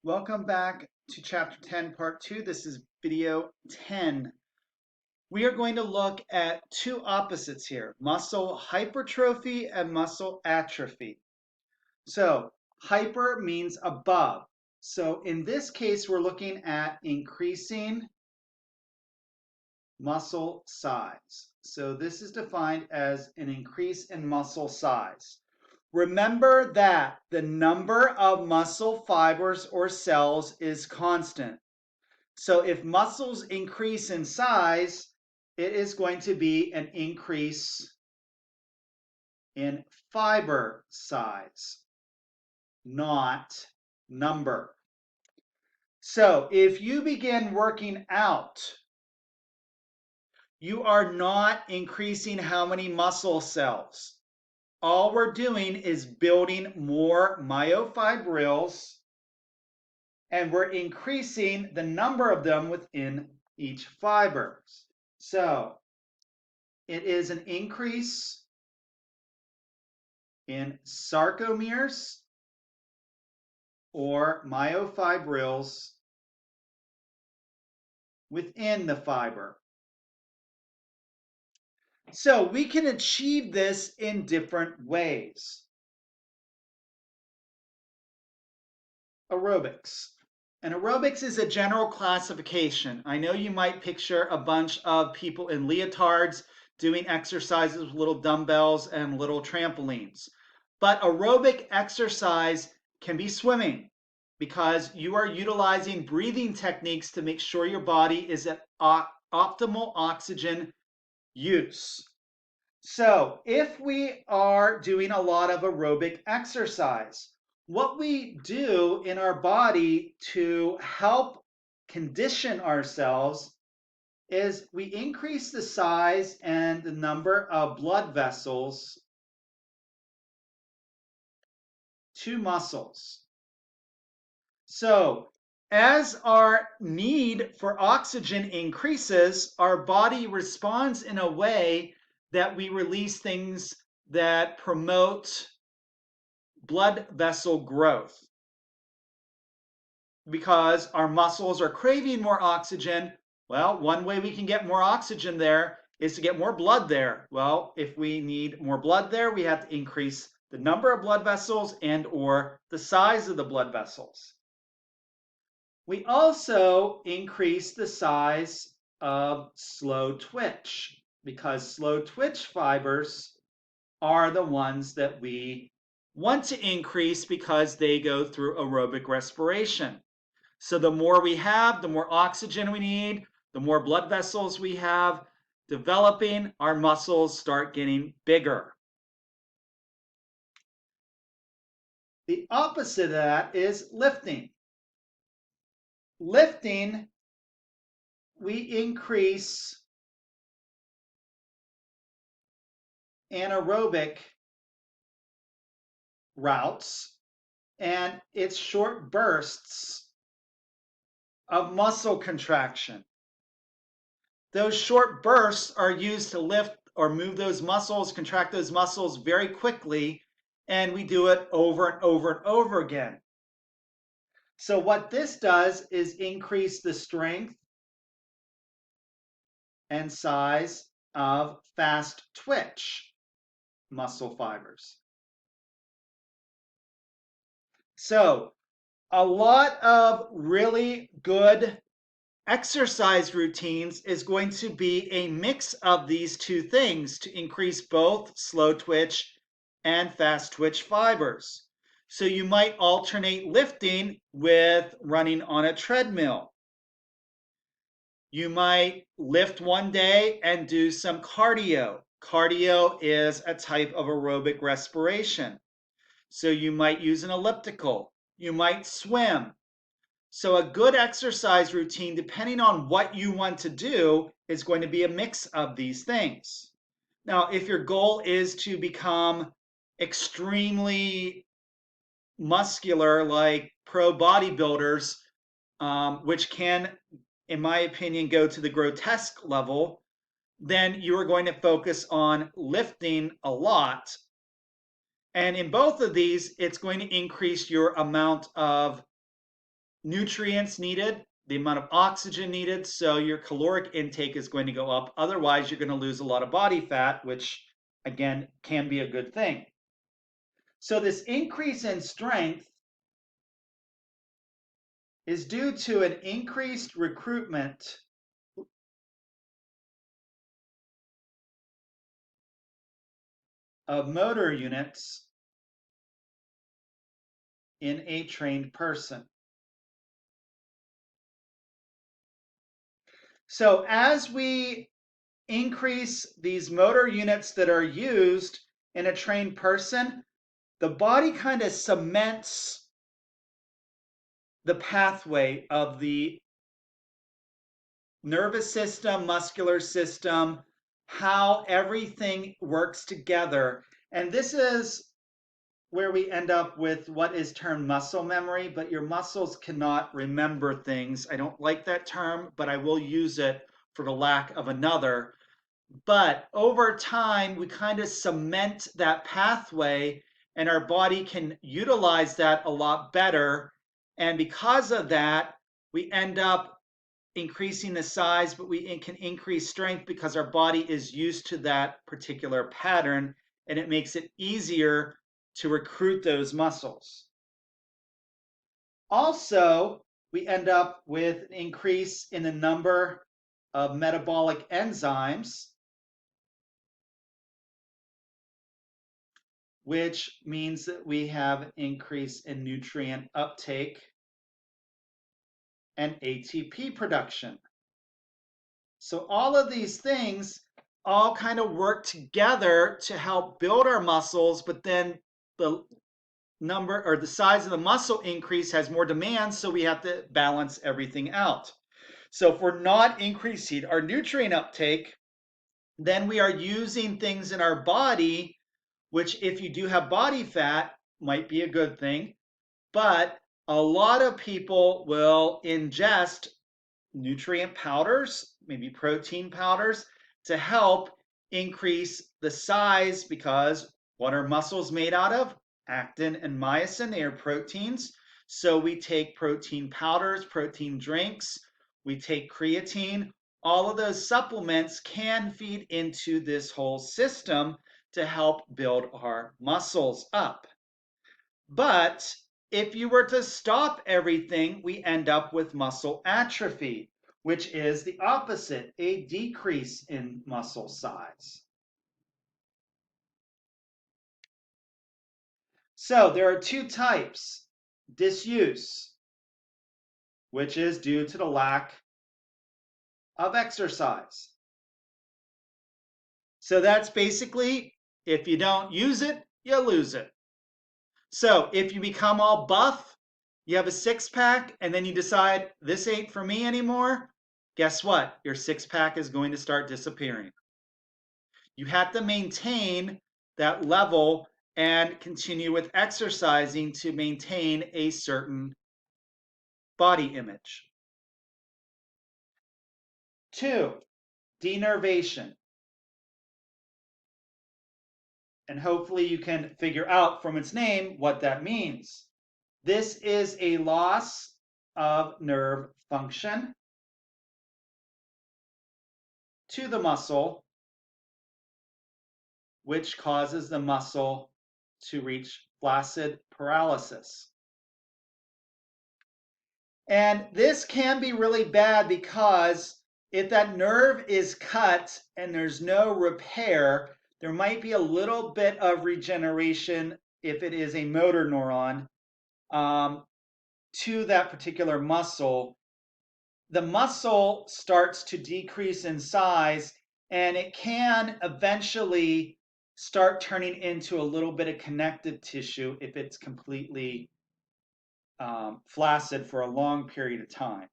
Welcome back to Chapter 10, Part 2. This is video 10. We are going to look at two opposites here, muscle hypertrophy and muscle atrophy. So, hyper means above. So, in this case, we're looking at increasing muscle size. So, this is defined as an increase in muscle size. Remember that the number of muscle fibers or cells is constant. So if muscles increase in size, it is going to be an increase in fiber size, not number. So if you begin working out, you are not increasing how many muscle cells. All we're doing is building more myofibrils, and we're increasing the number of them within each fiber. So it is an increase in sarcomeres or myofibrils within the fiber. So we can achieve this in different ways. Aerobics. And aerobics is a general classification. I know you might picture a bunch of people in leotards doing exercises with little dumbbells and little trampolines. But aerobic exercise can be swimming because you are utilizing breathing techniques to make sure your body is at optimal oxygen use. So if we are doing a lot of aerobic exercise, what we do in our body to help condition ourselves is we increase the size and the number of blood vessels to muscles. So as our need for oxygen increases, our body responds in a way that we release things that promote blood vessel growth because our muscles are craving more oxygen. Well, one way we can get more oxygen there is to get more blood there. Well, if we need more blood there, we have to increase the number of blood vessels and or the size of the blood vessels. We also increase the size of slow twitch because slow twitch fibers are the ones that we want to increase because they go through aerobic respiration. So the more we have, the more oxygen we need, the more blood vessels we have developing, our muscles start getting bigger. The opposite of that is lifting. Lifting, we increase anaerobic routes, and it's short bursts of muscle contraction. Those short bursts are used to lift or move those muscles, contract those muscles very quickly, and we do it over and over and over again. So what this does is increase the strength and size of fast twitch muscle fibers. So a lot of really good exercise routines is going to be a mix of these two things to increase both slow twitch and fast twitch fibers. So you might alternate lifting with running on a treadmill. You might lift one day and do some cardio. Cardio is a type of aerobic respiration. So you might use an elliptical. You might swim. So a good exercise routine, depending on what you want to do, is going to be a mix of these things. Now, if your goal is to become extremely muscular like pro bodybuilders, which can, in my opinion, go to the grotesque level, then you are going to focus on lifting a lot. And in both of these, it's going to increase your amount of nutrients needed, the amount of oxygen needed, so your caloric intake is going to go up. Otherwise, you're going to lose a lot of body fat, which again can be a good thing. So this increase in strength is due to an increased recruitment of motor units in a trained person. So as we increase these motor units that are used in a trained person, the body kind of cements the pathway of the nervous system, muscular system, how everything works together. And this is where we end up with what is termed muscle memory, but your muscles cannot remember things. I don't like that term, but I will use it for the lack of another. But over time, we kind of cement that pathway, and our body can utilize that a lot better. And because of that, we end up increasing the size, but we can increase strength because our body is used to that particular pattern, and it makes it easier to recruit those muscles. Also, we end up with an increase in the number of metabolic enzymes, which means that we have an increase in nutrient uptake and ATP production. So all of these things all kind of work together to help build our muscles, but then the number or the size of the muscle increase has more demand, so we have to balance everything out. So if we're not increasing our nutrient uptake, then we are using things in our body, which if you do have body fat, might be a good thing. But a lot of people will ingest nutrient powders, maybe protein powders, to help increase the size, because what are muscles made out of? Actin and myosin, they are proteins. So we take protein powders, protein drinks, we take creatine. All of those supplements can feed into this whole system to help build our muscles up. But if you were to stop everything, we end up with muscle atrophy, which is the opposite, a decrease in muscle size. So there are two types: disuse, which is due to the lack of exercise. So that's basically, if you don't use it, you lose it. So if you become all buff, you have a six pack, and then you decide this ain't for me anymore, guess what? Your six pack is going to start disappearing. You have to maintain that level and continue with exercising to maintain a certain body image. 2, denervation. And hopefully you can figure out from its name what that means. This is a loss of nerve function to the muscle, which causes the muscle to reach flaccid paralysis. And this can be really bad because if that nerve is cut and there's no repair, there might be a little bit of regeneration if it is a motor neuron to that particular muscle. The muscle starts to decrease in size, and it can eventually start turning into a little bit of connective tissue if it's completely flaccid for a long period of time.